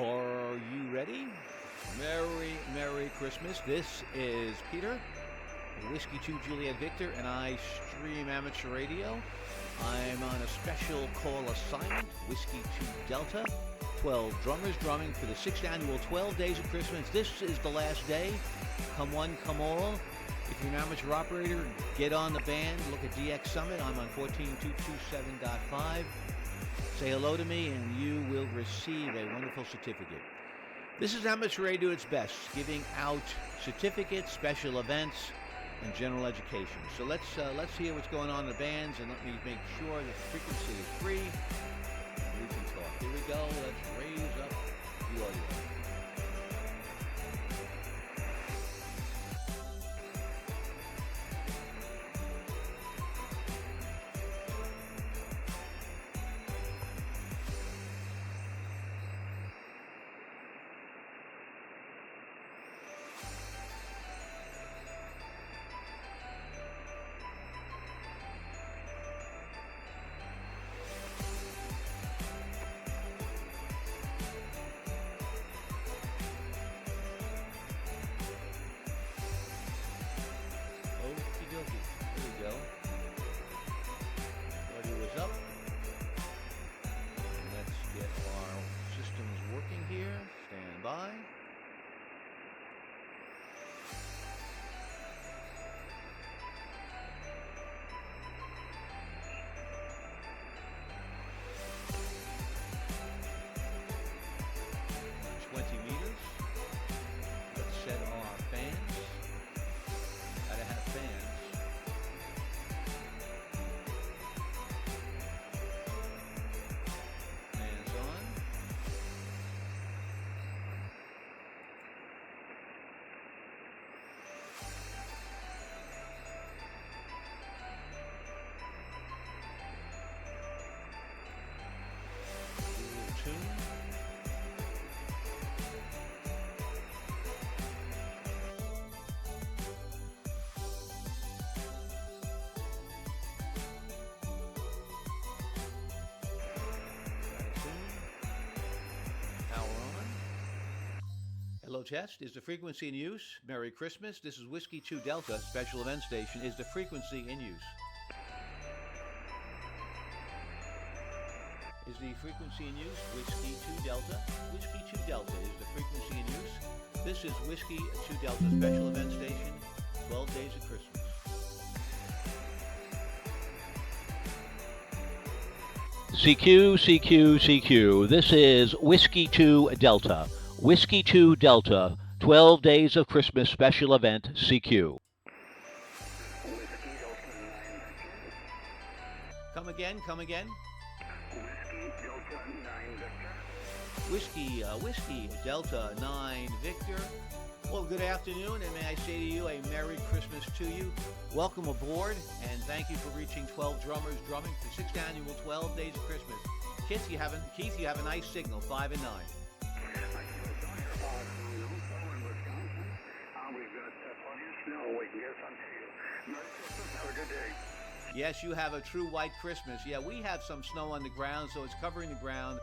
Are you ready? Merry Christmas. This is Peter, Whiskey 2 Juliet Victor, and I stream amateur radio. I'm on a special call assignment, Whiskey 2 Delta. 12 drummers drumming for the 6th annual 12 Days of Christmas. This is the last day. Come one, come all. If you're an amateur operator, get on the band. Look at DX Summit. I'm on 14227.5. Say hello to me and you will receive a wonderful certificate. This is amateur radio at its best, giving out certificates, special events, and general education. So let's hear what's going on in the bands, and let me make sure that the frequency is free. We can talk. Here we go. Let's raise up the audio. Up. Let's get our systems working here. Stand by. Let's set our fans. Gotta have fans. Hello, test. Is the frequency in use? Merry Christmas. This is Whiskey 2 Delta, special event station. Is the frequency in use? Is the frequency in use? Whiskey 2 Delta. Whiskey 2 Delta. Is the frequency in use? This is Whiskey 2 Delta, special event station, 12 Days of Christmas. CQ. This is Whiskey 2 Delta. Whiskey 2 Delta, 12 Days of Christmas special event, CQ. Come again. Whiskey Delta 9 Victor. Well, good afternoon, and may I say to you a Merry Christmas to you. Welcome aboard, and thank you for reaching 12 drummers drumming for 6th annual 12 Days of Christmas. Keith, you have a nice signal, 5 and 9. Yes, you have a true white Christmas. Yeah, we have some snow on the ground, so it's covering the ground,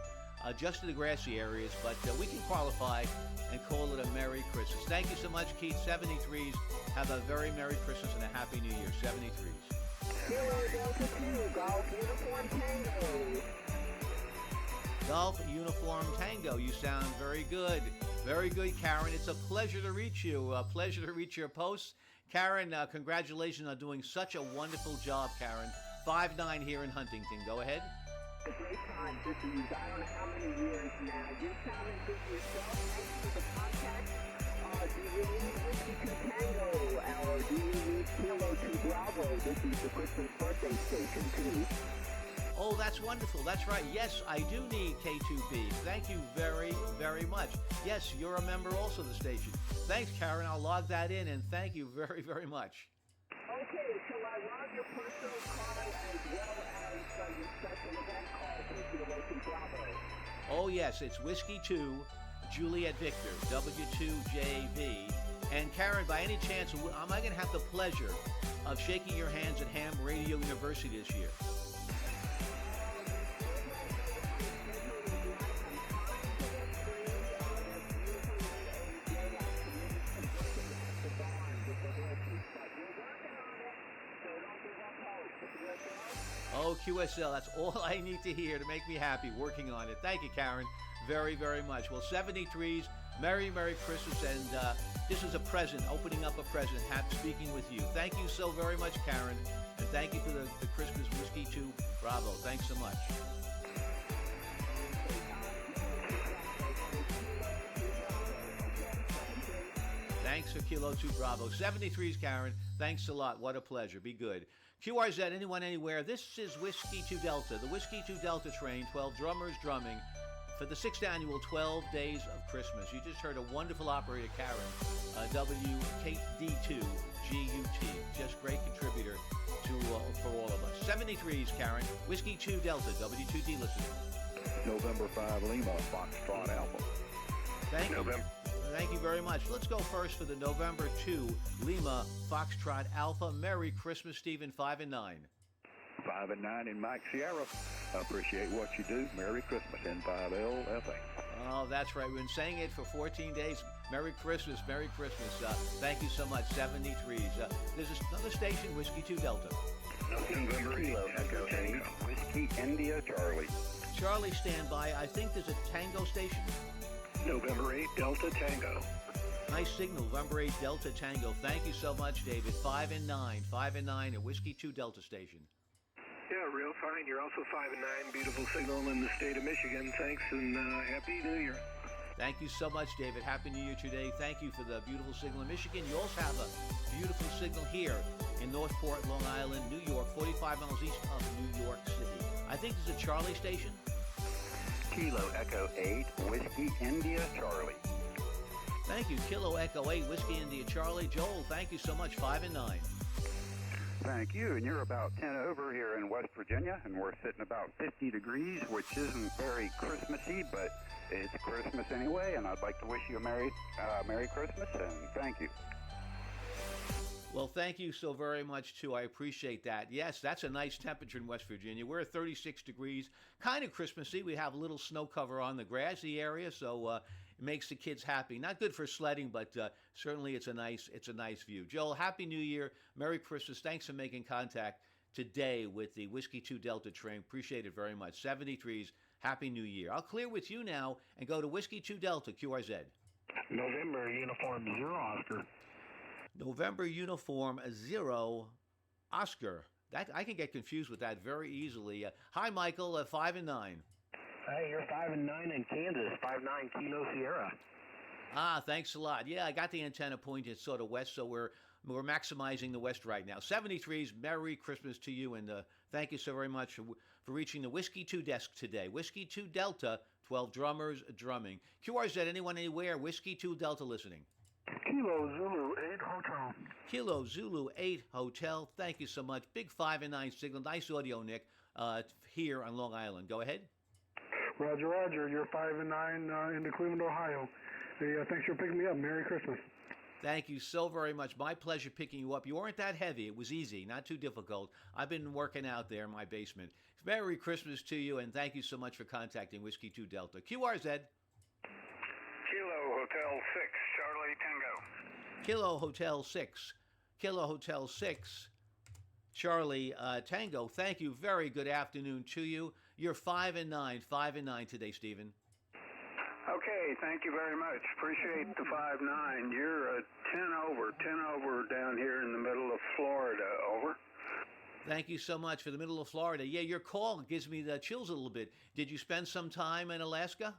just in the grassy areas, but we can qualify and call it a Merry Christmas. Thank you so much, Keith. 73s. Have a very Merry Christmas and a Happy New Year. 73s. Kilo Delta 2, Golf Uniform Tango. Golf Uniform Tango. You sound very good. Very good, Karen. It's a pleasure to reach you. A pleasure to reach your posts. Karen, congratulations on doing such a wonderful job, Karen. 5'9" here in Huntington. Go ahead. A great time. This is, I don't know how many years now. You sounded good yourself. Thanks for the contact. Do you need Whiskey 2 Tango, or do you need Kilo 2 Bravo? This is the Christmas birthday station, too. Oh, that's wonderful. That's right. Yes, I do need K2B. Thank you very, very much. Yes, you're a member also of the station. Thanks, Karen. I'll log that in, and thank you very, very much. Okay, so I log your personal call as well as your special event call for Kilo 2 Bravo. Oh, yes, it's Whiskey 2, Juliet Victor, W2JV. And Karen, by any chance, am I going to have the pleasure of shaking your hands at Ham Radio University this year? Oh, QSL, that's all I need to hear to make me happy. Working on it. Thank you, Karen, very, very much. Well, 73s, Merry Christmas, and this is a present, opening up a present, happy speaking with you. Thank you so very much, Karen, and thank you for the Christmas Whiskey 2 Bravo. Thanks so much. Thanks for Kilo 2 Bravo. 73s, Karen. Thanks a lot. What a pleasure. Be good. QRZ, anyone, anywhere. This is Whiskey 2 Delta, the Whiskey 2 Delta train, 12 drummers drumming for the 6th annual 12 Days of Christmas. You just heard a wonderful operator, Karen, WKD2 GUT. Just great contributor to for all of us. 73s, Karen. Whiskey 2 Delta, W2D listener. November 5 Lima, Foxtrot Alpha. Thank you. Thank you very much. Let's go first for the November 2 Lima Foxtrot Alpha. Merry Christmas, Stephen, 5 and 9. 5 and 9 in Mike Sierra. Appreciate what you do. Merry Christmas, N5LFA. Oh, that's right. We've been saying it for 14 days. Merry Christmas, Merry Christmas. Thank you so much. 73s. There's another station, Whiskey 2 Delta. November Kilo Echo Tango. Whiskey India Charlie. Charlie, stand by. I think there's a Tango station. November 8 Delta Tango. Nice signal, November 8 Delta Tango. Thank you so much, David. 5 and 9. 5 and 9 at Whiskey 2 Delta station. Yeah, real fine. You're also 5 and 9. Beautiful signal in the state of Michigan. Thanks, and Happy New Year. Thank you so much, David. Happy New Year today. Thank you for the beautiful signal in Michigan. You also have a beautiful signal here in Northport, Long Island, New York, 45 miles east of New York City. I think there's a Charlie station. Kilo Echo 8 Whiskey India Charlie. Thank you. Kilo Echo 8 Whiskey India Charlie. Joel, thank you so much. 5 and 9. Thank you. And you're about 10 over here in West Virginia, and we're sitting about 50 degrees, which isn't very Christmassy, but it's Christmas anyway, and I'd like to wish you a Merry Christmas, and thank you. Well, thank you so very much, too. I appreciate that. Yes, that's a nice temperature in West Virginia. We're at 36 degrees, kind of Christmassy. We have a little snow cover on the grassy area, so it makes the kids happy. Not good for sledding, but certainly it's a nice view. Joel, Happy New Year. Merry Christmas. Thanks for making contact today with the Whiskey 2 Delta train. Appreciate it very much. 73s, Happy New Year. I'll clear with you now and go to Whiskey 2 Delta, QRZ. November Uniform 0 Oscar. November Uniform 0 Oscar. That I can get confused with that very easily. Hi, Michael. 5 and 9. Hey, you're 5 and 9 in Kansas. 5-9 Kilo Sierra. Ah, thanks a lot. Yeah, I got the antenna pointed sort of west, so we're maximizing the west right now. 73s, Merry Christmas to you, and thank you so very much for reaching the Whiskey 2 desk today. Whiskey 2 Delta, 12 drummers drumming. QRZ, anyone, anywhere, Whiskey 2 Delta listening. Kilo Zulu 8 Hotel. Kilo Zulu 8 Hotel. Thank you so much. Big 5 and 9 signal. Nice audio, Nick, here on Long Island. Go ahead. Roger. You're 5 and 9 into Cleveland, Ohio. Hey, thanks for picking me up. Merry Christmas. Thank you so very much. My pleasure picking you up. You weren't that heavy. It was easy, not too difficult. I've been working out there in my basement. Merry Christmas to you, and thank you so much for contacting Whiskey 2 Delta. QRZ. Kilo Hotel 6 Charlie Tango. Kilo Hotel 6. Kilo Hotel 6. Charlie Tango. Thank you. Very good afternoon to you. You're 5 and 9. 5 and 9 today, Stephen. Okay, thank you very much. Appreciate the 5-9. You're 10 over down here in the middle of Florida. Over. Thank you so much for the middle of Florida. Yeah, your call gives me the chills a little bit. Did you spend some time in Alaska?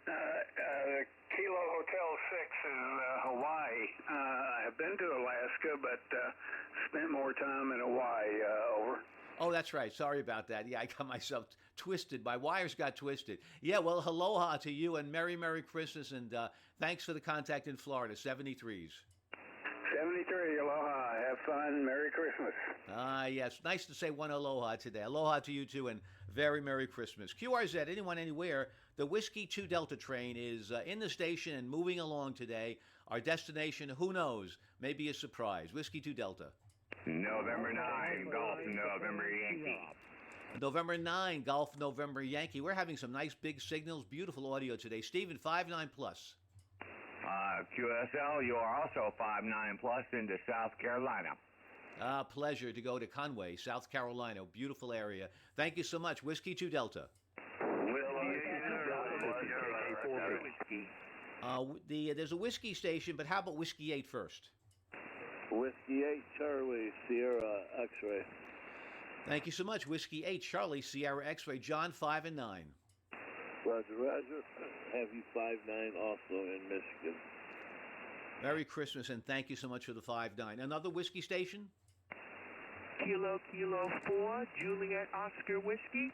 Kilo Hotel 6 is Hawaii. I've been to Alaska, but spent more time in Hawaii. Over. Oh, that's right. Sorry about that. Yeah, I got myself twisted. My wires got twisted. Yeah, well, aloha to you and Merry Christmas, and thanks for the contact in Florida, 73s. 73, aloha. Have fun. Merry Christmas. Yes. Nice to say one aloha today. Aloha to you, too, and very Merry Christmas. QRZ, anyone, anywhere, the Whiskey 2 Delta train is in the station and moving along today. Our destination, who knows, may be a surprise. Whiskey 2 Delta. November 9 Golf November Yankee. November 9, Golf November Yankee. We're having some nice big signals, beautiful audio today. Stephen, 5-9 plus. QSL, you are also 5-9 plus into South Carolina. Pleasure to go to Conway, South Carolina. Beautiful area. Thank you so much. Whiskey 2 Delta. There's a whiskey station, but how about Whiskey 8 first? Whiskey 8 Charlie Sierra X-ray. Thank you so much. Whiskey 8 Charlie Sierra X-ray. John 5 and 9. Roger, Roger. Have you 5-9 also in Michigan. Merry Christmas, and thank you so much for the 5-9. Another whiskey station? Kilo 4 Juliet Oscar Whiskey.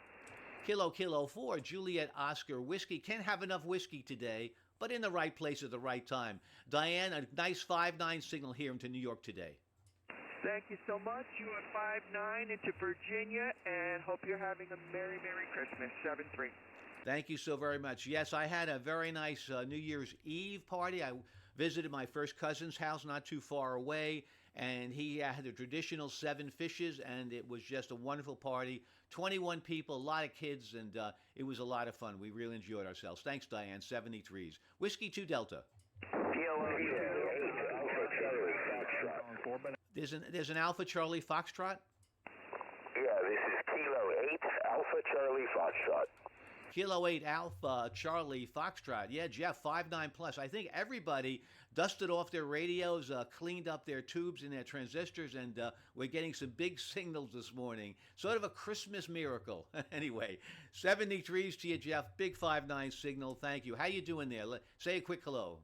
Kilo 4 Juliet Oscar Whiskey. Can't have enough whiskey today, but in the right place at the right time. Diane, a nice 5-9 signal here into New York today. Thank you so much. You are 5-9 into Virginia, and hope you're having a Merry Christmas. 7-3. Thank you so very much. Yes, I had a very nice New Year's Eve party. I visited my first cousin's house not too far away, and he had the traditional 7 fishes, and it was just a wonderful party. 21 people, a lot of kids, and it was a lot of fun. We really enjoyed ourselves. Thanks, Diane. 73s. Whiskey 2 Delta. There's an Alpha Charlie Foxtrot? Yeah, this is Kilo 8 Alpha Charlie Foxtrot. Kilo 8 Alpha Charlie Foxtrot. Yeah, Jeff, 5-9 plus. I think everybody dusted off their radios, cleaned up their tubes and their transistors, and we're getting some big signals this morning. Sort of a Christmas miracle. Anyway, 73s to you, Jeff. Big 5-9 signal. Thank you. How you doing there? Say a quick hello.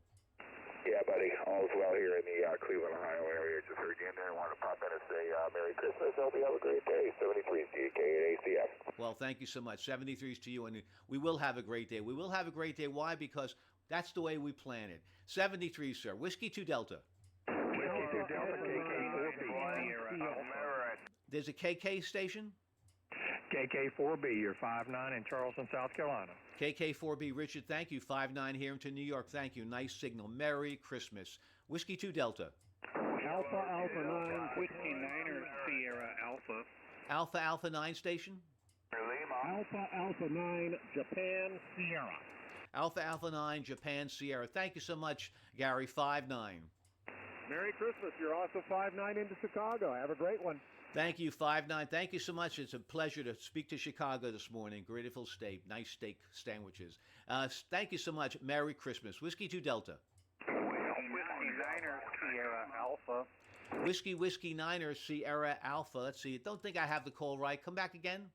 Yeah, buddy. All's well here in the Cleveland, Ohio area. Just heard you in there. Wanted to pop in and say Merry Christmas. Hope you have a great day. 73s to you, KACF. Well, thank you so much. 73s to you, and we will have a great day. We will have a great day. Why? Because that's the way we plan it. 73, sir. Whiskey 2 Delta. Whiskey 2 Delta, KK4B, Sierra Alpha. There's a KK station? KK4B, you're 5-9 in Charleston, South Carolina. KK4B, Richard, thank you. 5-9 here into New York, thank you. Nice signal. Merry Christmas. Whiskey 2 Delta. Alpha 9. Whiskey 9er Sierra Alpha. Alpha 9 station? Alpha 9, Japan Sierra. Alpha 9, Japan Sierra. Thank you so much, Gary. 5-9. Merry Christmas. You're also 5-9 into Chicago. Have a great one. Thank you, 5-9. Thank you so much. It's a pleasure to speak to Chicago this morning. Beautiful state. Nice steak sandwiches. Thank you so much. Merry Christmas. Whiskey 2 Delta. Whiskey 9er Sierra Alpha. Whiskey 9er Sierra Alpha. Let's see. Don't think I have the call right. Come back again.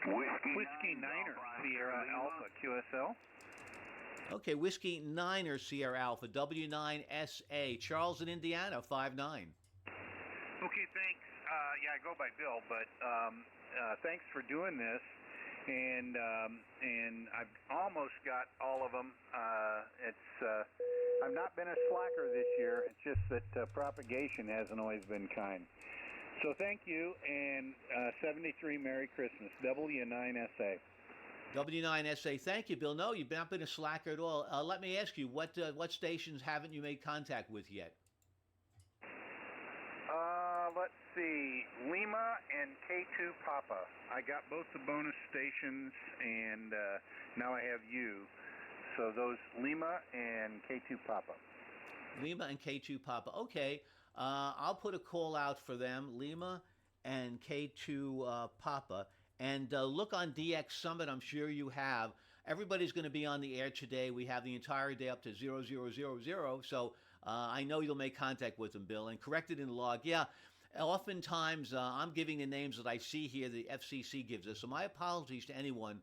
Whiskey 9er Sierra Alpha QSL. Okay, Whiskey 9er Sierra Alpha. W9SA. Charles in Indiana. 5-9. Okay, thanks. Yeah, I go by Bill, but thanks for doing this. And I've almost got all of them. I've not been a slacker this year. It's just that propagation hasn't always been kind. So thank you, and 73 Merry Christmas. W9SA. W9SA. Thank you, Bill. No, you've not been a slacker at all. Let me ask you, what stations haven't you made contact with yet? Let's see, Lima and K2 Papa. I got both the bonus stations, and now I have you. So those Lima and K2 Papa. Lima and K2 Papa. Okay, I'll put a call out for them, Lima and K2 Papa. And look on DX Summit, I'm sure you have. Everybody's going to be on the air today. We have the entire day up to 0000, so I know you'll make contact with them, Bill. And correct it in the log. Yeah, oftentimes I'm giving the names that I see here the FCC gives us. So my apologies to anyone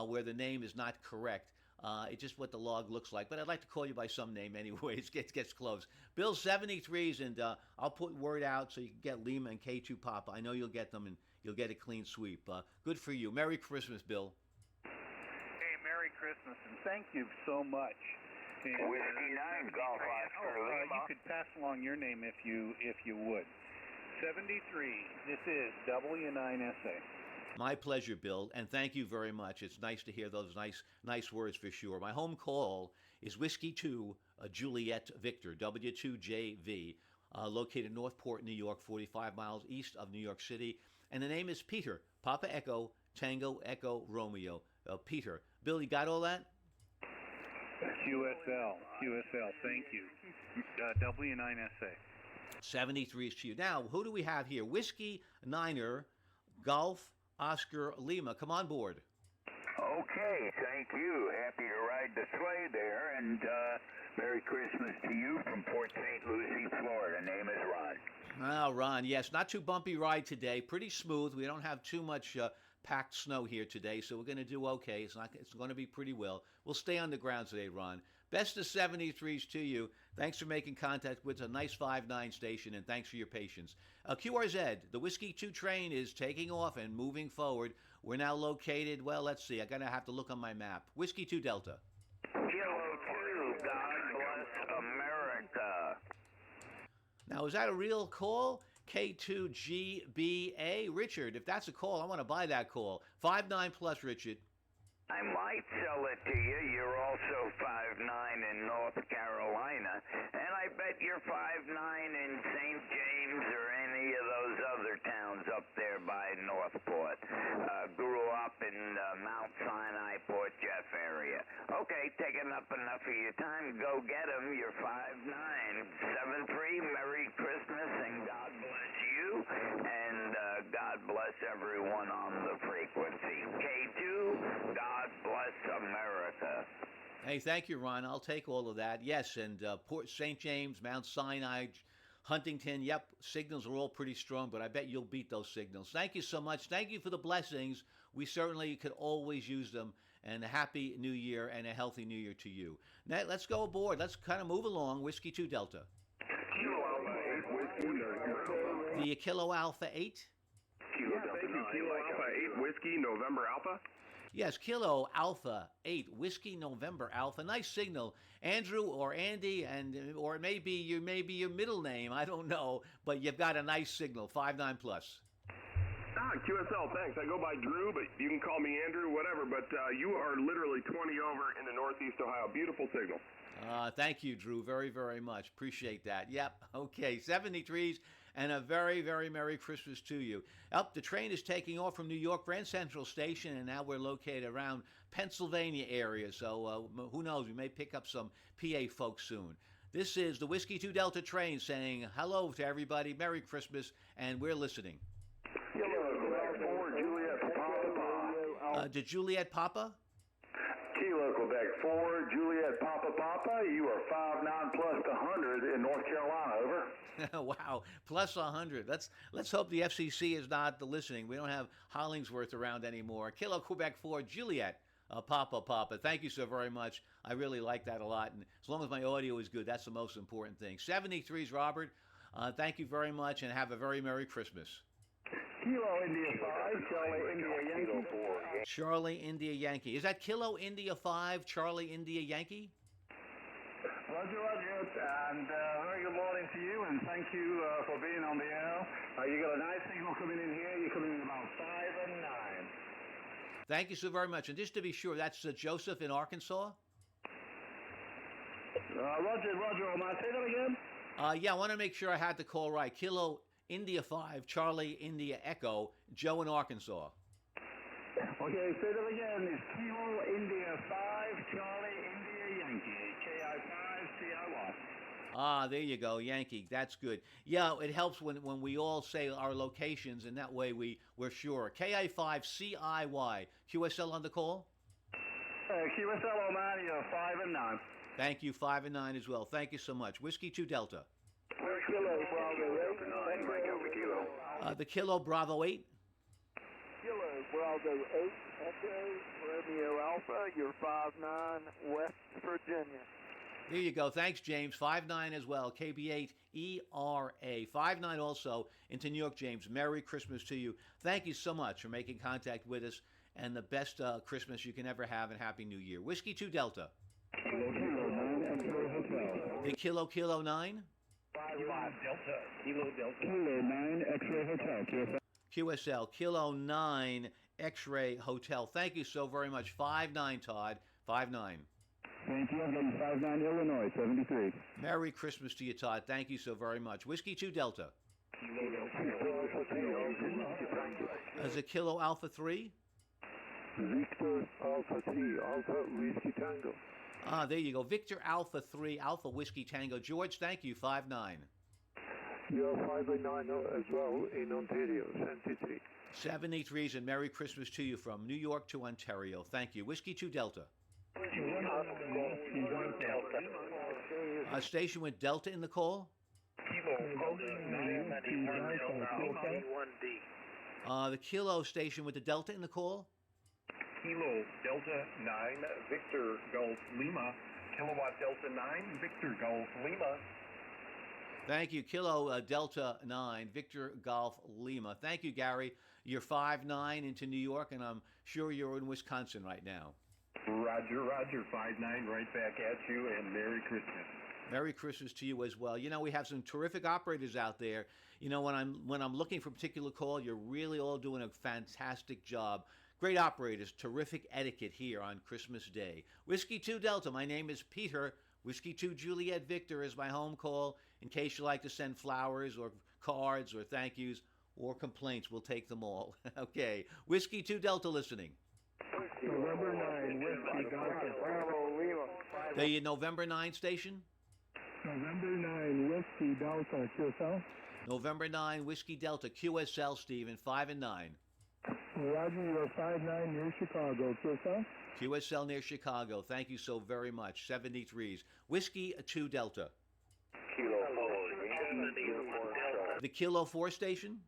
where the name is not correct. It's just what the log looks like. But I'd like to call you by some name anyway. It gets close. Bill, 73s, and I'll put word out so you can get Lima and K2 Papa. I know you'll get them, and you'll get a clean sweep. Good for you. Merry Christmas, Bill. Hey, Merry Christmas, and thank you so much. And, Whiskey 9 Golf Oscar Lima. You could pass along your name if you would. 73, this is W9SA. My pleasure, Bill, and thank you very much. It's nice to hear those nice words for sure. My home call is Whiskey 2 Juliet Victor, W2JV, located in Northport, New York, 45 miles east of New York City. And the name is Peter, Papa Echo, Tango Echo Romeo. Peter. Bill, you got all that? QSL, thank you. W9SA. 73 is to you. Now, who do we have here? Whiskey Niner, Golf, Oscar Lima. Come on board. Okay, thank you. Happy to ride the sleigh there, and Merry Christmas to you from Port St. Lucie, Florida. Name is Ron. Oh, Ron, yes, not too bumpy ride today. Pretty smooth. We don't have too much packed snow here today, so we're going to do okay. It's going to be pretty well. We'll stay on the ground today, Ron. Best of 73s to you. Thanks for making contact with a nice 5-9 station, and thanks for your patience. QRZ, the Whiskey 2 train is taking off and moving forward. We're now located, well, let's see. I'm going to have to look on my map. Whiskey 2 Delta. Kilo 2, God bless America. Now, is that a real call? K2GBA? Richard, if that's a call, I want to buy that call. 5-9 plus, Richard. I might sell it to you. You're also 5'9" in North Carolina, and I bet you're 5'9" in St. James or any of those other towns up there by Northport. Grew up in Mount Sinai, Port Jeff area. Okay, taking up enough of your time. Go get 'em. You're 5'9". 7-3, Merry Christmas, and God bless you, and God bless everyone on the frequency. K2, God bless America. Hey, thank you, Ron. I'll take all of that. Yes, and Port St. James, Mount Sinai, Huntington, yep, signals are all pretty strong, but I bet you'll beat those signals. Thank you so much. Thank you for the blessings. We certainly could always use them. And a happy new year and a healthy new year to you. Now, let's go aboard. Let's kind of move along. Whiskey 2 Delta. The Kilo Alpha 8? Kilo Alpha 8 Whiskey November Alpha? Yes, Kilo Alpha 8 Whiskey November Alpha. Nice signal. Andrew or Andy, or it may be your middle name. I don't know, but you've got a nice signal. 5-9 plus. QSL, thanks. I go by Drew, but you can call me Andrew, whatever. But you are literally 20 over in the Northeast Ohio. Beautiful signal. Thank you, Drew, very, very much. Appreciate that. Yep. Okay, 73s, and a very, very Merry Christmas to you. The train is taking off from New York Grand Central Station, and now we're located around Pennsylvania area. So who knows? We may pick up some PA folks soon. This is the Whiskey 2 Delta train saying hello to everybody, Merry Christmas, and we're listening. To Juliet Papa? Kilo Quebec 4, Juliet Papa Papa. You are 5'9" plus 100 in North Carolina. Over. Wow, plus 100. Let's hope the FCC is not listening. We don't have Hollingsworth around anymore. Kilo Quebec 4, Juliet Papa. Thank you so very much. I really like that a lot. And as long as my audio is good, that's the most important thing. 73s, Robert. Thank you very much, and have a very Merry Christmas. Kilo India 5, Charlie India Yankee. Charlie India Yankee. Is that Kilo India 5, Charlie India Yankee? Roger, and very good morning to you, and thank you for being on the air. You got a nice signal coming in here. You're coming in about 5 and 9. Thank you so very much. And just to be sure, that's Joseph in Arkansas? Roger, am I say that again? Yeah, I want to make sure I had the call right. Kilo India 5, Charlie India Echo, Joe in Arkansas. Okay, say that again. It's Kilo India 5, Charlie India Yankee, KI5, CI1. There you go, Yankee. That's good. Yeah, it helps when we all say our locations, and that way we're sure. KI5CIY. QSL on the call? QSL Oman, you're 5 and 9. Thank you, 5 and 9 as well. Thank you so much. Whiskey 2 Delta. The Kilo Bravo 8. Kilo Bravo 8, Echo Romeo Alpha, you're 5'9", West Virginia. There you go. Thanks, James. 5'9" as well. KB8 ERA. 5'9" also into New York, James. Merry Christmas to you. Thank you so much for making contact with us, and the best Christmas you can ever have, and Happy New Year. Whiskey 2 Delta. The Kilo 9. 5 Delta. Kilo Delta. Kilo 9 X-Ray Hotel. QSL, Kilo 9 X-Ray Hotel. Thank you so very much. 5'9", Todd. 5'9". Thank you. I'm getting 5'9", Illinois, 73. Merry Christmas to you, Todd. Thank you so very much. Whiskey 2 Delta. As a Kilo Alpha 3. Victor Alpha 3, Alpha Whiskey Tango. There you go. Victor Alpha 3, Alpha Whiskey Tango. George, thank you. 5'9". You're 509 as well in Ontario, 73. 73s, and Merry Christmas to you from New York to Ontario. Thank you. Whiskey 2 Delta. Station with Delta in the call. The Kilo station with the Delta in the call. Kilo Delta 9 Victor Golf Lima. Kilowatt Delta 9 Victor Golf Lima. Thank you. Kilo Delta 9 Victor Golf Lima. Thank you, Gary. You're 5-9 into New York, and I'm sure you're in Wisconsin right now. Roger, 5-9 right back at you, and Merry Christmas. Merry Christmas to you as well. You know, we have some terrific operators out there. You know, when I'm looking for a particular call, you're really all doing a fantastic job. Great operators, terrific etiquette here on Christmas Day. Whiskey 2 Delta, my name is Peter. Whiskey 2 Juliet Victor is my home call. In case you like to send flowers or cards or thank yous or complaints, we'll take them all. Okay. Whiskey 2 Delta listening. November 9, Whiskey Delta, Bravo, Lima. The November 9 station? November 9, Whiskey Delta, QSL. November 9, Whiskey Delta, QSL, Stephen, 5 and 9. Roger, you're 5-9 near Chicago, QSL. QSL near Chicago. Thank you so very much. 73s. Whiskey 2 Delta. Kilo 4, The Kilo 4 station?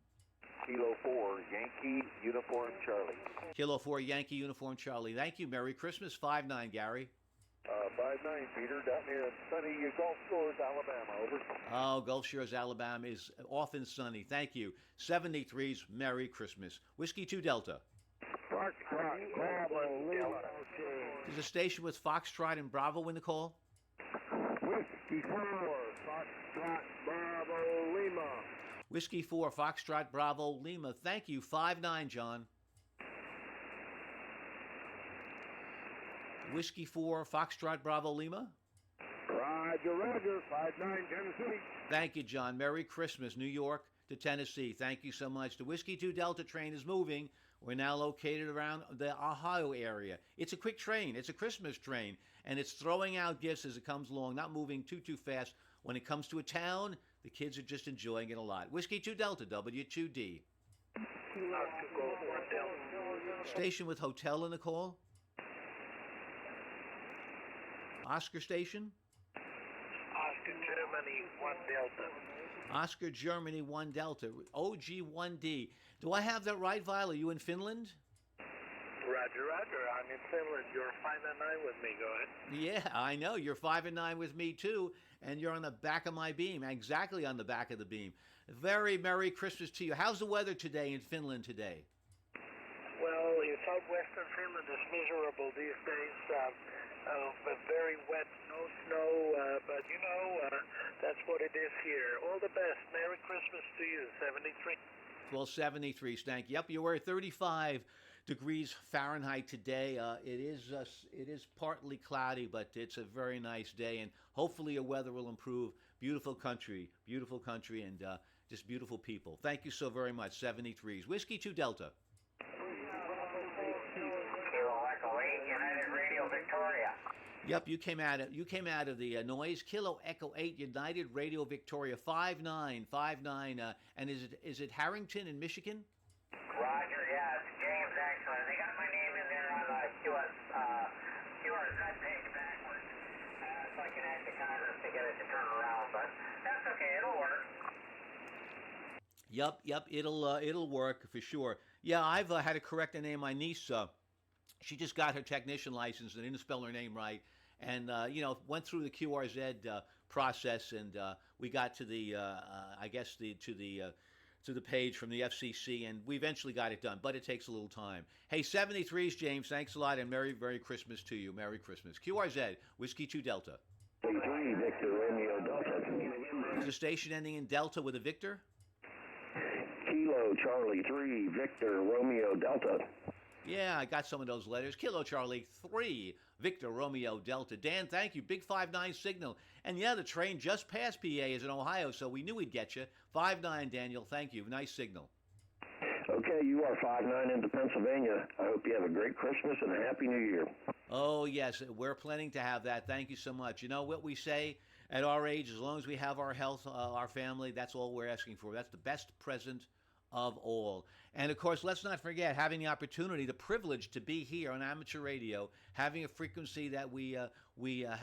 Kilo 4, Yankee Uniform Charlie. Kilo 4, Yankee Uniform Charlie. Thank you. Merry Christmas. 5-9, Gary. 5-9, Peter, down here in sunny Gulf Shores, Alabama, over. Oh, Gulf Shores, Alabama is often sunny. Thank you. 73s, Merry Christmas. Whiskey 2 Delta. Foxtrot, Bravo, Lima. There's a station with Foxtrot and Bravo in the call. Whiskey 4, Foxtrot, Bravo, Lima. Whiskey 4, Foxtrot, Bravo, Lima. Thank you. 5-9, John. Whiskey 4, Foxtrot, Bravo, Lima. Roger, 5-9, Tennessee. Thank you, John. Merry Christmas, New York to Tennessee. Thank you so much. The Whiskey 2 Delta train is moving. We're now located around the Ohio area. It's a quick train. It's a Christmas train, and it's throwing out gifts as it comes along, not moving too fast. When it comes to a town, the kids are just enjoying it a lot. Whiskey 2 Delta, W2D. Station with hotel in the call. Oscar station? Oscar Germany 1 Delta. Oscar Germany 1 Delta. OG1D. Do I have that right, Vile? Are you in Finland? Roger, I'm in Finland. You're 5-9 with me. Go ahead. Yeah, I know. You're 5-9 with me, too. And you're on the back of my beam. Exactly on the back of the beam. Very Merry Christmas to you. How's the weather today in Finland today? Well, in southwestern Finland, it's miserable these days. But very wet, no snow, but you know, that's what it is here. All the best. Merry Christmas to you, 73. Well, 73, Stank. Yep, you were 35 degrees Fahrenheit today. It is partly cloudy, but it's a very nice day, and hopefully your weather will improve. Beautiful country, and just beautiful people. Thank you so very much, 73s. Whiskey 2 Delta. Yep, you came out of the noise. Kilo Echo 8 United Radio Victoria 5-9, and is it Harrington in Michigan? Roger, yeah, it's James actually. They got my name in there on the QRZ page backwards, so I can actually kind of to get it to turn around, but that's okay, it'll work. Yep, it'll work for sure. Yeah, I've had to correct a name. My niece, she just got her technician license and didn't spell her name right. And, went through the QRZ process, and we got to the, to the page from the FCC, and we eventually got it done, but it takes a little time. Hey, 73s, James, thanks a lot, and Merry Christmas to you. Merry Christmas. QRZ, Whiskey 2 Delta. 3, Victor Romeo Delta. Is the station ending in Delta with a Victor? Kilo Charlie 3, Victor Romeo Delta. Yeah, I got some of those letters. Kilo Charlie 3, Victor Romeo Delta. Dan, thank you. Big 5-9 signal. And yeah, the train just passed PA is in Ohio, so we knew we'd get you. 5-9, Daniel. Thank you. Nice signal. Okay, you are 5-9 into Pennsylvania. I hope you have a great Christmas and a Happy New Year. Oh, yes. We're planning to have that. Thank you so much. You know what we say at our age, as long as we have our health, our family, that's all we're asking for. That's the best present of all. And of course, let's not forget having the opportunity, the privilege to be here on amateur radio, having a frequency that we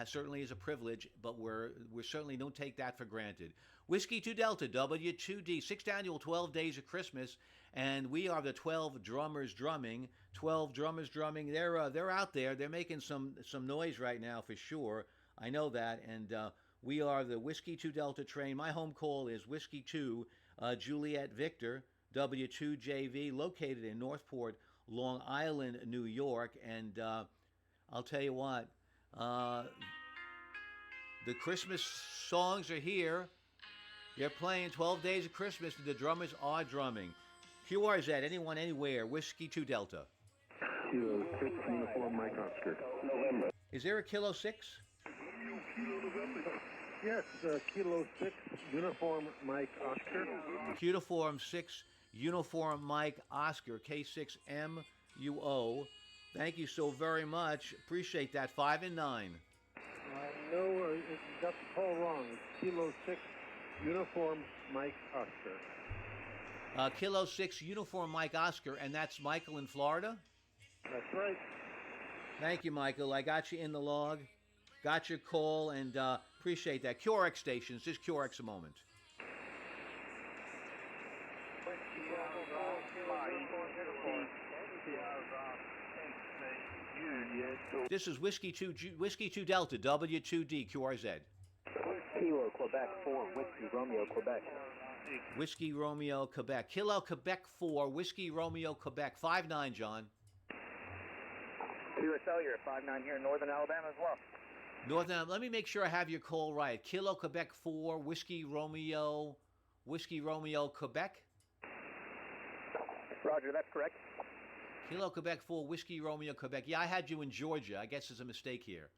certainly is a privilege, but we certainly don't take that for granted. Whiskey 2 Delta, W2D, 6th annual 12 Days of Christmas, and we are the 12 drummers drumming. 12 drummers drumming. They're out there. They're making some noise right now for sure. I know that, and we are the Whiskey 2 Delta train. My home call is Whiskey 2 Juliet Victor, W2JV, located in Northport, Long Island, New York. And I'll tell you what, the Christmas songs are here. They're playing 12 Days of Christmas, and the drummers are drumming. QRZ, anyone, anywhere, Whiskey 2 Delta. Kilo 6, uniform Mike Oscar. November. Is there a Kilo 6? Yes, Kilo 6, uniform Mike Oscar. Uniform 6, uniform Mike Oscar, K6MUO. Thank you so very much. Appreciate that. 5 and 9. No, you got the poll wrong. It's Kilo 6, uniform Mike Oscar. Kilo 6, uniform Mike Oscar, and that's Michael in Florida? That's right. Thank you, Michael. I got you in the log. Got your call, and appreciate that. QRX stations, just QRX a moment. This is Whiskey 2 Delta, W2D, QRZ. Kilo, Quebec 4, Whiskey Romeo, Quebec. Whiskey Romeo, Quebec. Kilo, Quebec 4, Whiskey Romeo, Quebec. 5-9, John. QSL, you're at 5-9 here in northern Alabama as well. Northern, let me make sure I have your call right. Kilo, Quebec 4, Whiskey Romeo, Quebec. Roger, that's correct. Kilo, Quebec 4, Whiskey Romeo, Quebec. Yeah, I had you in Georgia. I guess there's a mistake here.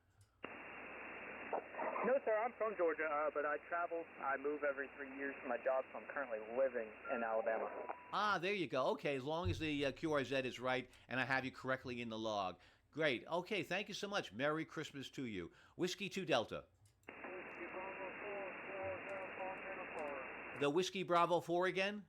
No, sir, I'm from Georgia, but I travel. I move every 3 years for my job, so I'm currently living in Alabama. Ah, there you go. Okay, as long as the QRZ is right and I have you correctly in the log. Great. Okay, thank you so much. Merry Christmas to you. Whiskey 2 Delta. The Whiskey Bravo 4 again?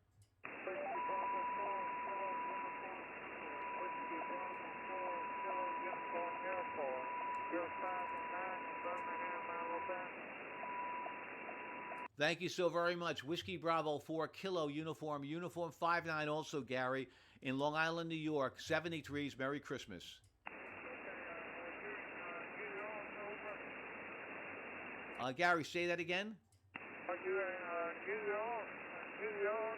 Thank you so very much. Whiskey Bravo 4, Kilo, uniform 5-9 also, Gary, in Long Island, New York, 73s. Merry Christmas. Gary, say that again. Are you in New York?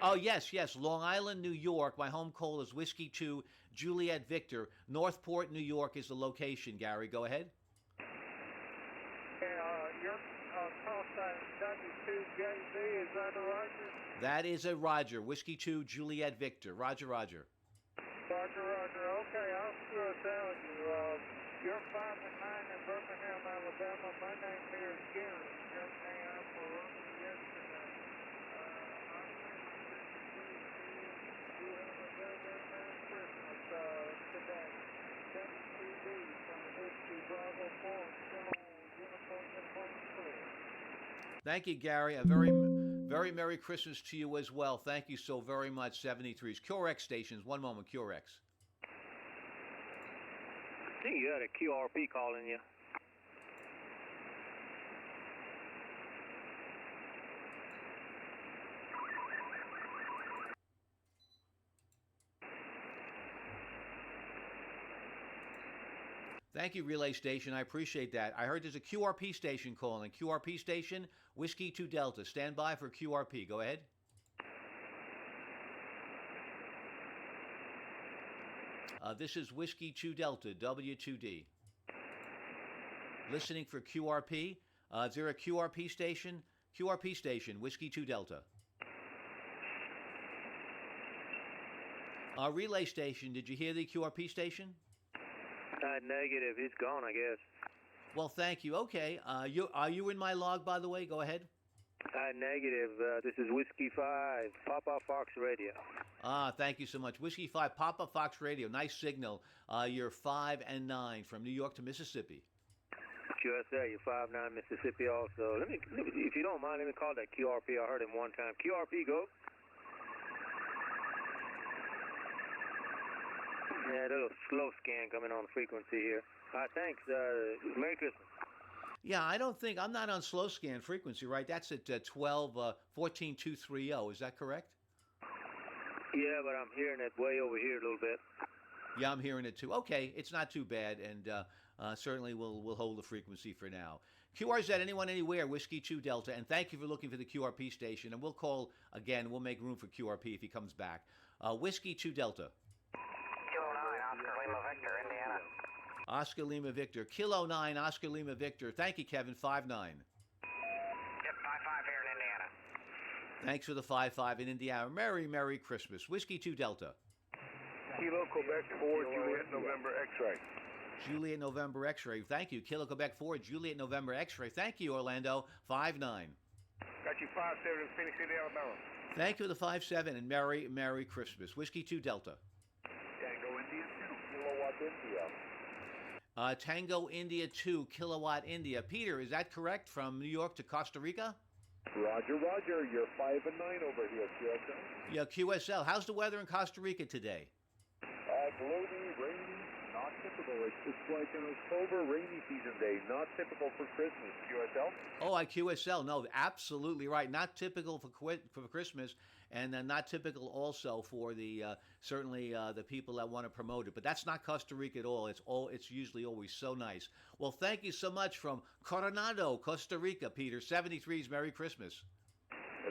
Oh, yes. Long Island, New York. My home call is Whiskey 2, Juliet Victor. Northport, New York is the location, Gary. Go ahead. Your call sign W2JV, is that a Roger? That is a Roger. Whiskey 2, Juliet Victor. Roger. Roger. Okay, I'll still tell you. You're 5-9 in Birmingham, Alabama. My name here is Gary. Just hang out for yesterday. You have a very Merry Christmas today. WTV from Whiskey Bravo 4, uniform 4. Thank you, Gary. A very Merry Christmas to you as well. Thank you so very much, 73s. QRX stations. One moment, QRX. I think you had a QRP calling you. Thank you, Relay Station. I appreciate that. I heard there's a QRP station calling. QRP station, Whiskey 2 Delta. Stand by for QRP. Go ahead. This is Whiskey 2 Delta, W2D. Listening for QRP. Is there a QRP station? QRP station, Whiskey 2 Delta. Relay Station, did you hear the QRP station? Negative. He's gone, I guess. Well, thank you. Okay. Are you in my log, by the way? Go ahead. Negative. This is Whiskey 5, Papa Fox Radio. Thank you so much. Whiskey 5, Papa Fox Radio. Nice signal. You're 5 and 9 from New York to Mississippi. QSL, you're 59 Mississippi also. Let me, if you don't mind, let me call that QRP. I heard him one time. QRP, go. Yeah, a little slow scan coming on the frequency here. Thanks. Merry Christmas. Yeah, I'm not on slow scan frequency, right? That's at 14230. Is that correct? Yeah, but I'm hearing it way over here a little bit. Yeah, I'm hearing it too. Okay, it's not too bad, and certainly we'll hold the frequency for now. QRZ, anyone, anywhere, Whiskey 2 Delta, and thank you for looking for the QRP station, and we'll call again. We'll make room for QRP if he comes back. Whiskey 2 Delta. Kilo 9, Oscar Lima Victor, Indiana. Oscar Lima Victor. Kilo 9, Oscar Lima Victor. Thank you, Kevin. 5-9. Yep, 5-5 here in Indiana. Thanks for the 5-5 in Indiana. Merry Christmas. Whiskey 2 Delta. Kilo Quebec 4, Juliet November X-ray. Juliet November X-ray. Thank you. Kilo Quebec 4, Juliet November X-ray. Thank you, Orlando. 5-9. Got you 5-7 in Phoenix City, Alabama. Thank you for the 5-7 and Merry Christmas. Whiskey 2 Delta. Tango India 2, Kilowatt India. Tango India 2, Kilowatt India. Peter, is that correct? From New York to Costa Rica? Roger. You're 5-9 over here, QSL. Yeah, QSL. How's the weather in Costa Rica today? Gloomy, rainy, not typical. It's like an October rainy season day, not typical for Christmas, QSL. Oh, QSL. No, absolutely right. Not typical for Christmas, and not typical also for the certainly the people that want to promote it. But that's not Costa Rica at all. It's usually always so nice. Well, thank you so much from Coronado, Costa Rica, Peter. 73's Merry Christmas.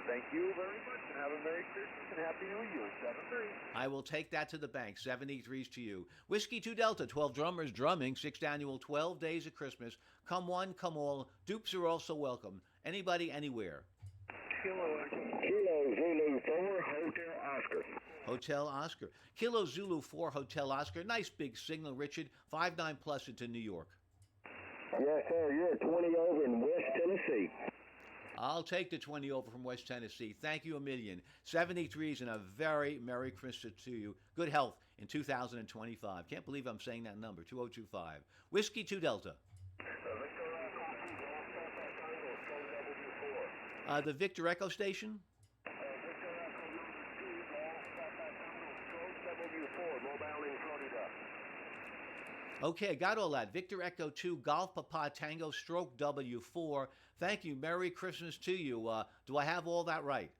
Thank you very much, and have a Merry Christmas and Happy New Year. 7-3. I will take that to the bank. 73's to you. Whiskey 2 Delta, 12 drummers drumming, 6th annual 12 Days of Christmas. Come one, come all. Dupes are also welcome. Anybody, anywhere. Kilo Zulu 4, Hotel Oscar. Hotel Oscar. Kilo Zulu 4, Hotel Oscar. Nice big signal, Richard. 5-9 plus into New York. Yes, sir. You're 20 over in West Tennessee. I'll take the 20 over from West Tennessee. Thank you a million. 73's and a very Merry Christmas to you. Good health in 2025. Can't believe I'm saying that number, 2025. Whiskey 2 Delta. The Victor Echo station? Okay, got all that. Victor Echo 2, Golf Papa Tango, Stroke W4. Thank you. Merry Christmas to you. Do I have all that right?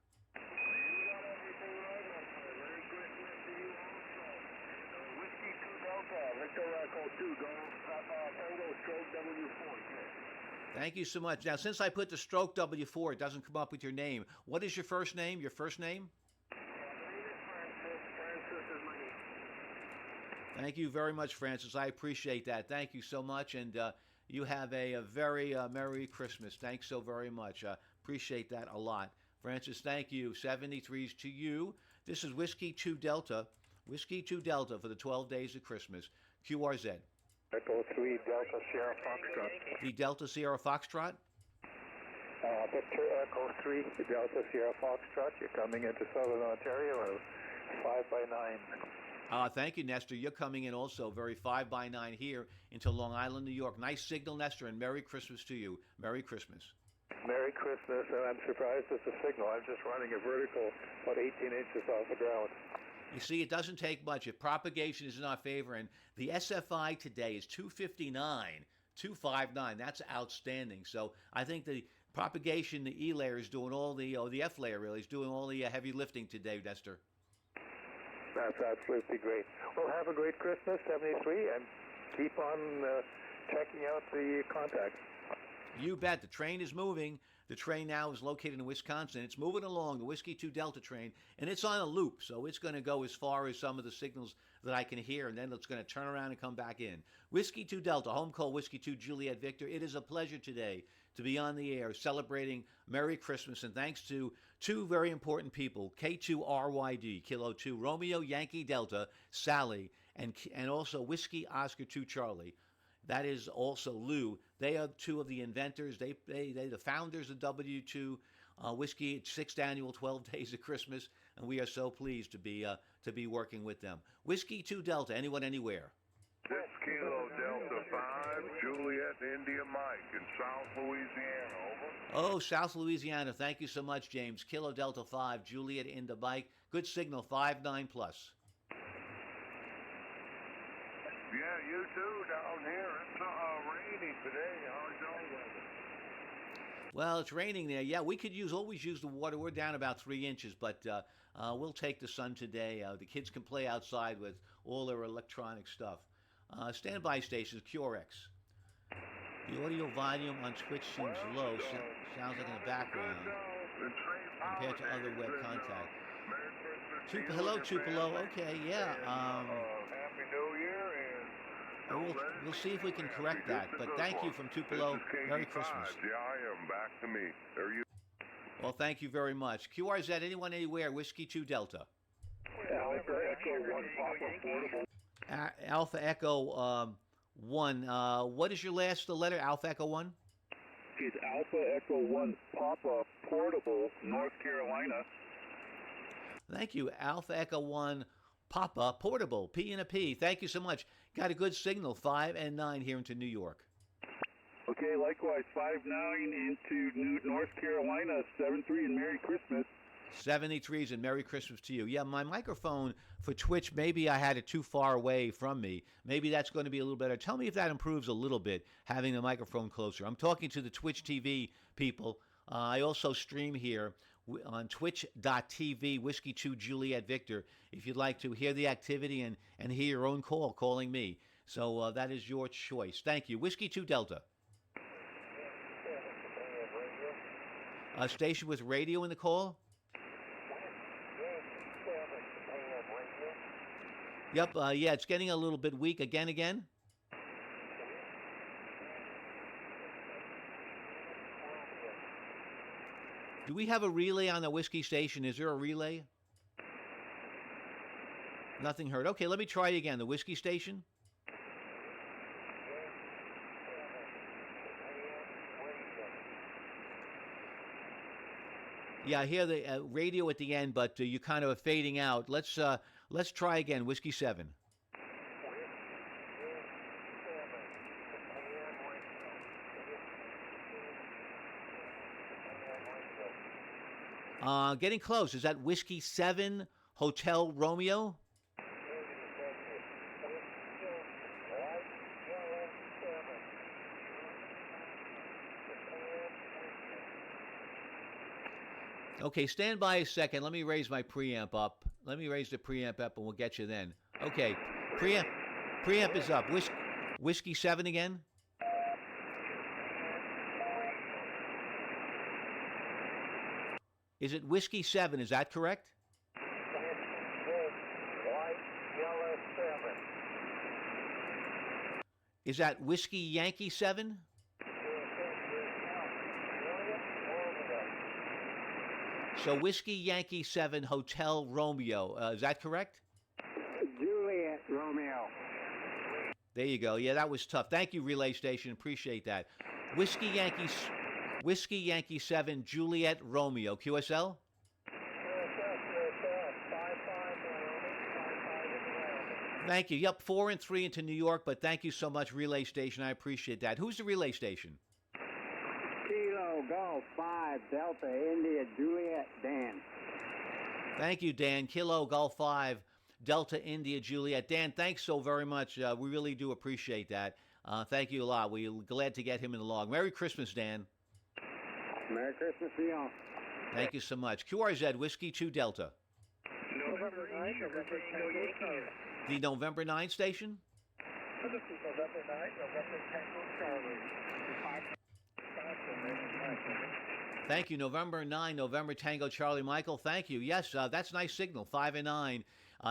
Whiskey 2 Delta, Victor Echo 2, Golf Papa Tango, Stroke W4. Thank you so much. Now, since I put the Stroke W4, it doesn't come up with your name. What is your first name? Your first name? Thank you very much, Francis. I appreciate that. Thank you so much, and you have a very Merry Christmas. Thanks so very much. Appreciate that a lot. Francis, thank you. 73's to you. This is Whiskey 2 Delta. Whiskey 2 Delta for the 12 Days of Christmas. QRZ. Echo 3, Delta Sierra Foxtrot. The Delta Sierra Foxtrot? Victor Echo 3, Delta Sierra Foxtrot. You're coming into Southern Ontario, 5x9. Thank you, Nestor. You're coming in also, very 5x9 here into Long Island, New York. Nice signal, Nestor, and Merry Christmas to you. Merry Christmas. Merry Christmas, and I'm surprised at the signal. I'm just running a vertical about 18 inches off the ground. You see, it doesn't take much. If propagation is in our favor, and the SFI today is 259, 259. That's outstanding. So I think the propagation, the E layer is doing all the, the F layer really is doing all the heavy lifting today, Nestor. That's absolutely great. Well, have a great Christmas, 73, and keep on checking out the contacts. You bet. The train is moving. The train now is located in Wisconsin. It's moving along, the Whiskey 2 Delta train, and it's on a loop, so it's going to go as far as some of the signals that I can hear, and then it's going to turn around and come back in. Whiskey 2 Delta, home call Whiskey 2 Juliet Victor. It is a pleasure today to be on the air celebrating Merry Christmas, and thanks to two very important people, K2RYD, Kilo 2, Romeo Yankee Delta, Sally, and also Whiskey Oscar 2 Charlie. That is also Lou. They are two of the inventors. They the founders of W2 Whiskey, 6th annual 12 Days of Christmas, and we are so pleased to be working with them. Whiskey 2 Delta, anyone, anywhere. This is Kilo Delta 5, Juliet India Mike in South Louisiana, over. Oh, South Louisiana. Thank you so much, James. Kilo Delta 5, Juliet India Mike. Good signal, 5-9 plus. Yeah, you too down here. It's rainy today. How's your weather? Well, it's raining there. Yeah, we could always use the water. We're down about 3 inches, but we'll take the sun today. The kids can play outside with all their electronic stuff. Standby stations, QRX. The audio volume on Twitch seems low. Sounds like in the background compared to other web contact. Hello, Tupelo. Okay, yeah. Happy New Year, and we'll see if we can correct that. But thank you from Tupelo. Merry Christmas. Yeah, I am. Back to me. There you. Well, thank you very much. QRZ, anyone, anywhere, Whiskey 2 Delta. Alpha Echo 1. What is your last letter, Alpha Echo 1? It's Alpha Echo 1 Papa Portable, North Carolina. Thank you. Alpha Echo 1 Papa Portable, P and a P. Thank you so much. Got a good signal, 5 and 9 here into New York. Okay, likewise, 5-9 into North Carolina, 7-3, and Merry Christmas. 73s and Merry Christmas to you. Yeah, my microphone for Twitch, maybe I had it too far away from me. Maybe that's going to be a little better. Tell me if that improves a little bit, having the microphone closer. I'm talking to the Twitch TV people. I also stream here on twitch.tv, Whiskey 2 Juliet Victor, if you'd like to hear the activity and hear your own call calling me. So that is your choice. Thank you. Whiskey 2 Delta. A station with radio in the call? Yep, yeah, it's getting a little bit weak. Again? Do we have a relay on the Whiskey station? Is there a relay? Nothing heard. Okay, let me try again. The Whiskey station? Yeah, I hear the radio at the end, but you kind of are fading out. Let's try again. Whiskey 7. Getting close. Is that Whiskey 7 Hotel Romeo? Okay, stand by a second. Let me raise my preamp up. Let me raise the preamp up and we'll get you then. Okay, preamp is up. Whiskey 7 again? Is it Whiskey 7? Is that correct? Is that Whiskey Yankee 7? So Whiskey Yankee 7 Hotel Romeo. Is that correct? Juliet Romeo. There you go. Yeah, that was tough. Thank you, Relay Station. Appreciate that. Whiskey Yankee 7 Juliet Romeo. QSL? Thank you. Yep, 4 and 3 into New York, but thank you so much, Relay Station. I appreciate that. Who's the Relay Station? Kilo Golf 5 Delta India Juliet Dan. Thank you, Dan. Kilo Golf 5 Delta India Juliet. Dan, thanks so very much. We really do appreciate that. Thank you a lot. We're glad to get him in the log. Merry Christmas, Dan. Merry Christmas to y'all. Thank you so much. QRZ Whiskey 2 Delta. November 9, November Tango Yankee. The November 9 station? This is November 9, November Tango Charlie. Thank you. November 9, November Tango Charlie Michael. Thank you. Yes, that's a nice signal. 5 and 9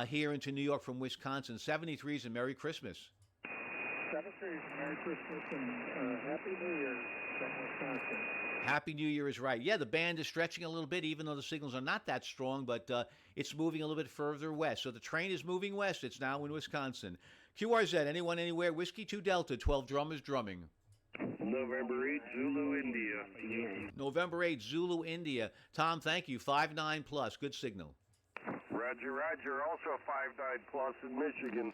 here into New York from Wisconsin. 73s and Merry Christmas. 73s and Merry Christmas and Happy New Year from Wisconsin. Happy New Year is right. Yeah, the band is stretching a little bit, even though the signals are not that strong, but it's moving a little bit further west. So the train is moving west. It's now in Wisconsin. QRZ, anyone, anywhere, Whiskey 2 Delta, 12 drummers drumming. November 8, Zulu, India. November 8, Zulu, India. Tom, thank you. 5-9 plus. Good signal. Roger, Roger, Roger. Also 5'9 plus in Michigan.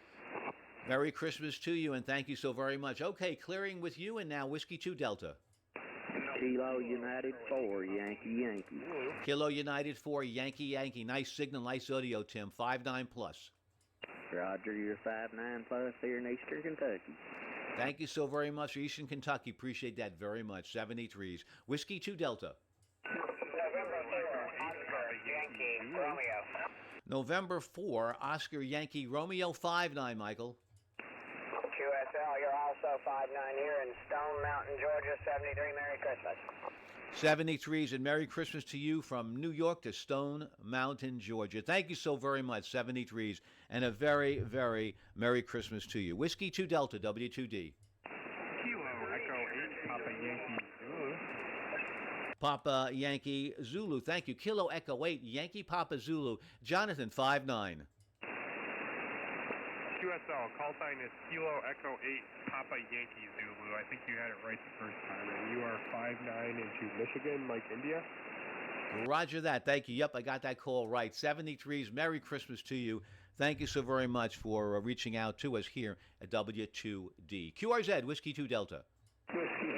Merry Christmas to you, and thank you so very much. Okay, clearing with you, and now Whiskey 2 Delta. Kilo United 4, Yankee Yankee. Kilo United 4, Yankee Yankee. Nice signal, nice audio, Tim. 5'9 plus. Roger, you're 5'9 plus here in Eastern Kentucky. Thank you so very much, Eastern Kentucky. Appreciate that very much. 73s. Whiskey 2 Delta. November 4, Oscar Yankee Romeo 5'9, Michael. QSL, you're also 5'9 here in Stone Mountain, Georgia, 73. Merry Christmas. 73s, and Merry Christmas to you from New York to Stone Mountain, Georgia. Thank you so very much, 73s, and a very, very Merry Christmas to you. Whiskey 2 Delta, W2D. Kilo Echo 8, Papa Yankee Zulu. Papa Yankee Zulu, thank you. Kilo Echo 8, Yankee Papa Zulu. Jonathan, 5'9. QSL, call sign is Kilo Echo 8, Papa Yankee Zulu. I think you had it right the first time. And you are 5'9 into Michigan, Mike India. Roger that. Thank you. Yep, I got that call right. 73s, Merry Christmas to you. Thank you so very much for reaching out to us here at W2D. QRZ, Whiskey 2 Delta. Whiskey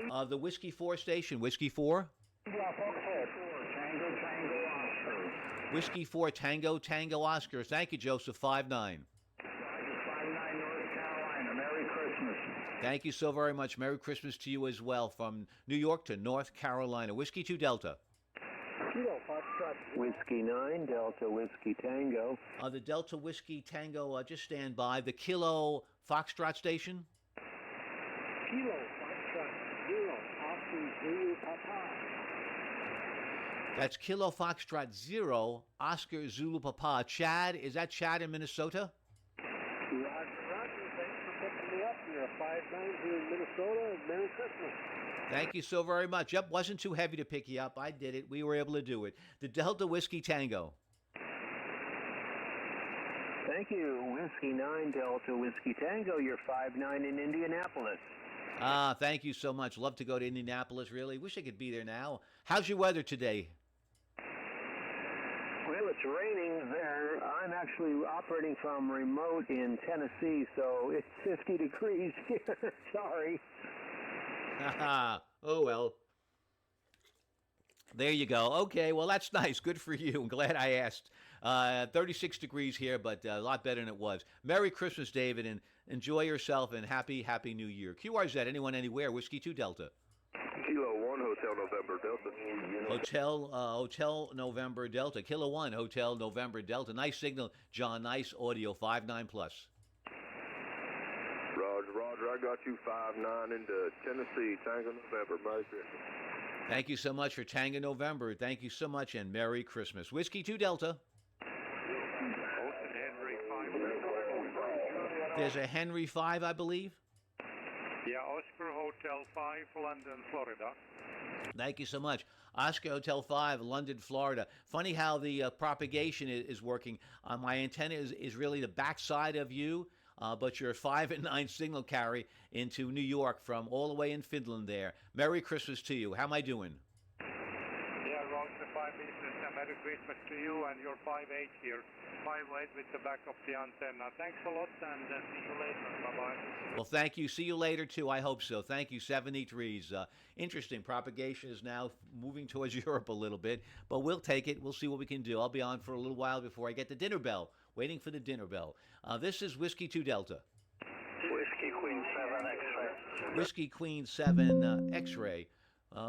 4. The Whiskey 4 station. Whiskey 4? Tango, Oscar. Whiskey 4, Tango, Oscar. Thank you, Joseph, 5'9. 5'9 North Carolina. Merry Christmas. Thank you so very much. Merry Christmas to you as well from New York to North Carolina. Whiskey 2 Delta. Kilo Foxtrot. Whiskey 9, Delta Whiskey Tango. The Delta Whiskey Tango, just stand by. The Kilo Foxtrot station. Kilo Foxtrot 0, Oscar Zulu Papa. That's Kilo Foxtrot 0, Oscar Zulu Papa. Chad, is that Chad in Minnesota? Roger, thanks for picking me up. You're a 5'9 here in Minnesota. Merry Christmas. Thank you so very much. Yep, wasn't too heavy to pick you up. I did it. We were able to do it. The Delta Whiskey Tango. Thank you. Whiskey 9, Delta Whiskey Tango. You're 5'9 in Indianapolis. Thank you so much. Love to go to Indianapolis, really. Wish I could be there now. How's your weather today? Well, it's raining there. I'm actually operating from remote in Tennessee, so it's 50 degrees here. Sorry. Oh, well. There you go. Okay, well, that's nice. Good for you. I'm glad I asked. 36 degrees here, but a lot better than it was. Merry Christmas, David, and enjoy yourself, and happy New Year. QRZ, anyone, anywhere, Whiskey 2 Delta. Kilo 1, Hotel November Delta. Hotel November Delta. Kilo 1, Hotel November Delta. Nice signal, John. Nice audio, 5'9 plus. Roger, I got you 5'9 into Tennessee, Tango November. Merry Christmas. Thank you so much for Tango November. Thank you so much, and Merry Christmas. Whiskey 2 Delta. There's a Henry 5, I believe. Yeah, Oscar Hotel 5, London, Florida. Thank you so much. Oscar Hotel 5, London, Florida. Funny how the propagation is working. My antenna is really the backside of you, but your 5 and 9 signal carry into New York from all the way in Finland there. Merry Christmas to you. How am I doing? Yeah, Roger 5 Eastern. Merry Christmas to you, and you're 5'8 here. 5'8 with the back of the antenna. Thanks a lot, and see you later. Bye-bye. Well, thank you. See you later, too. I hope so. Thank you, 73s. Interesting. Propagation is now moving towards Europe a little bit, but we'll take it. We'll see what we can do. I'll be on for a little while before I get the dinner bell. Waiting for the dinner bell. This is Whiskey 2 Delta. Whiskey Queen 7 X-ray. Whiskey Queen 7 X-ray.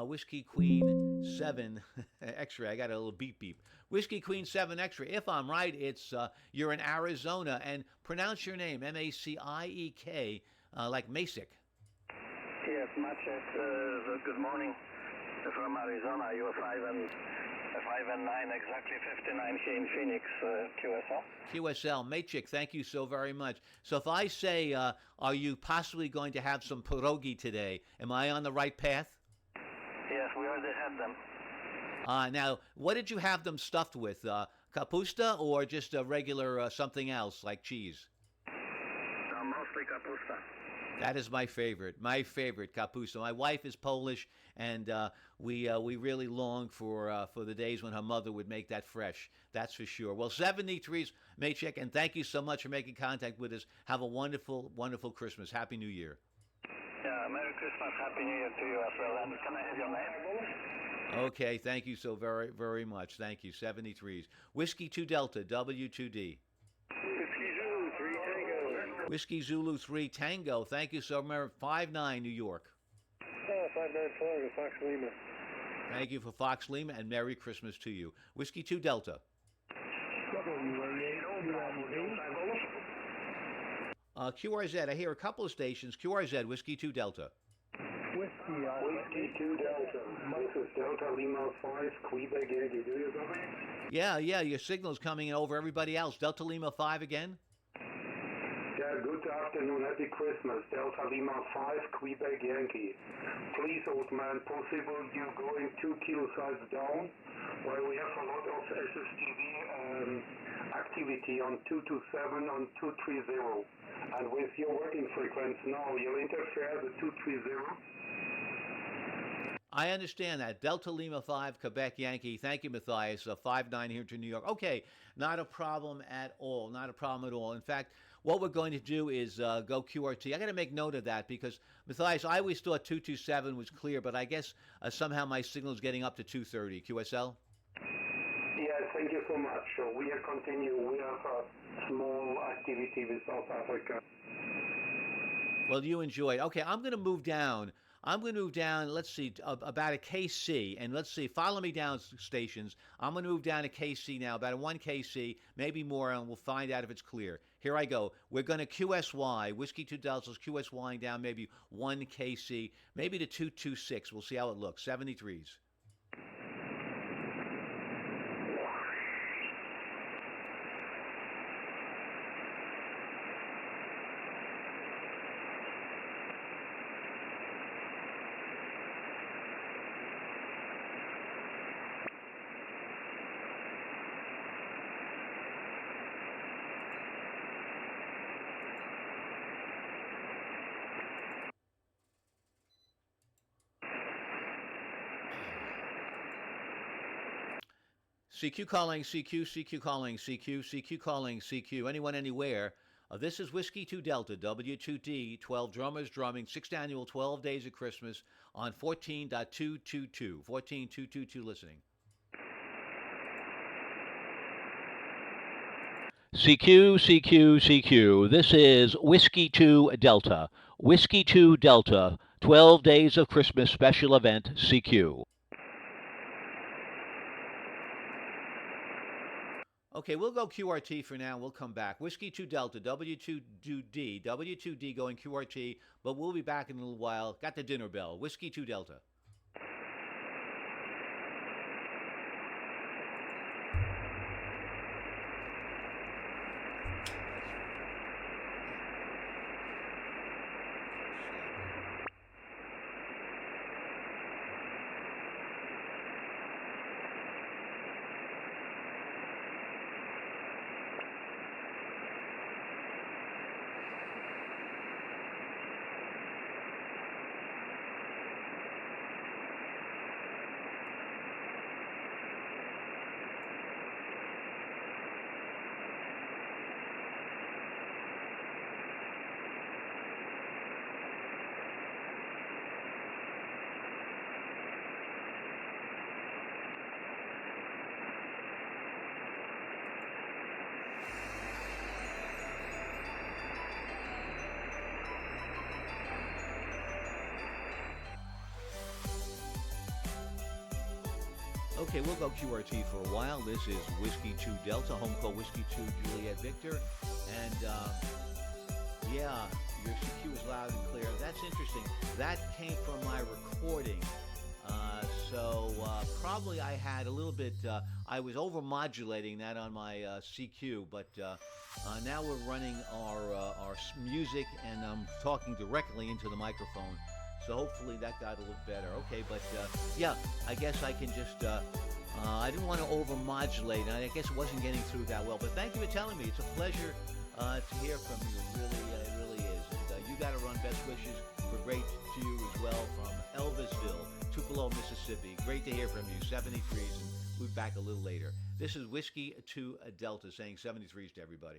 Whiskey Queen 7 X-ray. I got a little beep beep. Whiskey Queen 7 X-ray. If I'm right, it's you're in Arizona, and pronounce your name Maciek, like Masick. Yes, Maciek. Good morning from Arizona. You're 5 and 9, exactly 59 here in Phoenix, QSL. QSL, Maciek, thank you so very much. So if I say, are you possibly going to have some pierogi today? Am I on the right path? Yes, we already had them. Now, what did you have them stuffed with? Kapusta or just a regular something else like cheese? Mostly kapusta. That is my favorite, Kapuso. My wife is Polish, and we really long for the days when her mother would make that fresh. That's for sure. Well, 73s, Maciek, and thank you so much for making contact with us. Have a wonderful, wonderful Christmas. Happy New Year. Yeah, Merry Christmas, Happy New Year to you as well. And can I have your name? Okay, thank you so very, very much. Thank you. 73s. Whiskey 2 Delta, W2D. Whiskey Zulu 3 Tango. Thank you so much. 59 New York. 594 Fox Lima. Thank you for Fox Lima, and Merry Christmas to you. Whiskey 2 Delta. QRZ. I hear a couple of stations. QRZ, Whiskey 2 Delta. Whiskey 2 Delta. This is Delta Lima 5, Quebec Yankee. Do you copy? Yeah, your signal's coming in over everybody else. Delta Lima 5 again? Yeah, good afternoon, happy Christmas. Delta Lima 5, Quebec Yankee. Please, old man, possible you going 2 kilometers down, where we have a lot of SSTV activity on 227 on 230. And with your working frequency now, you'll interfere the 230. I understand that. Delta Lima 5, Quebec Yankee. Thank you, Matthias. 59 here to New York. Okay, not a problem at all. Not a problem at all. In fact, what we're going to do is go QRT. I got to make note of that because, Matthias, I always thought 227 was clear, but I guess somehow my signal is getting up to 230. QSL? Yes, thank you so much. So we continue. We have a small activity with South Africa. Well, you enjoy it. Okay, I'm going to move down. Let's see, about a KC, and let's see, follow me down stations. I'm going to move down to KC now, about a 1 KC, maybe more, and we'll find out if it's clear. Here I go. We're going to QSY, Whiskey 2 Delta's QSYing down maybe 1 KC, maybe to 226. We'll see how it looks. 73s. CQ calling, CQ calling, CQ calling, CQ. Anyone, anywhere. This is Whiskey 2 Delta, W2D, 12 drummers drumming, 6th annual 12 Days of Christmas on 14.222. 14.222 listening. CQ. This is Whiskey 2 Delta. Whiskey 2 Delta, 12 Days of Christmas special event, CQ. Okay, we'll go QRT for now. We'll come back. Whiskey 2 Delta, W2D. W2D going QRT, but we'll be back in a little while. Got the dinner bell. Whiskey 2 Delta. Okay, we'll go QRT for a while. This is Whiskey 2 Delta, home code Whiskey 2 Juliet Victor. And, yeah, your CQ is loud and clear. That's interesting. That came from my recording. So probably I had a little bit, I was over-modulating that on my CQ, but now we're running our music, and I'm talking directly into the microphone. So hopefully that got a little better. Okay, but yeah, I guess I can just, I didn't want to over-modulate, and I guess it wasn't getting through that well. But thank you for telling me. It's a pleasure to hear from you. It really is. And you got to run back. best wishes for great to you as well from Elvisville, Tupelo, Mississippi. Great to hear from you. 73s, and we'll be back a little later. This is Whiskey 2 Delta saying 73s to everybody.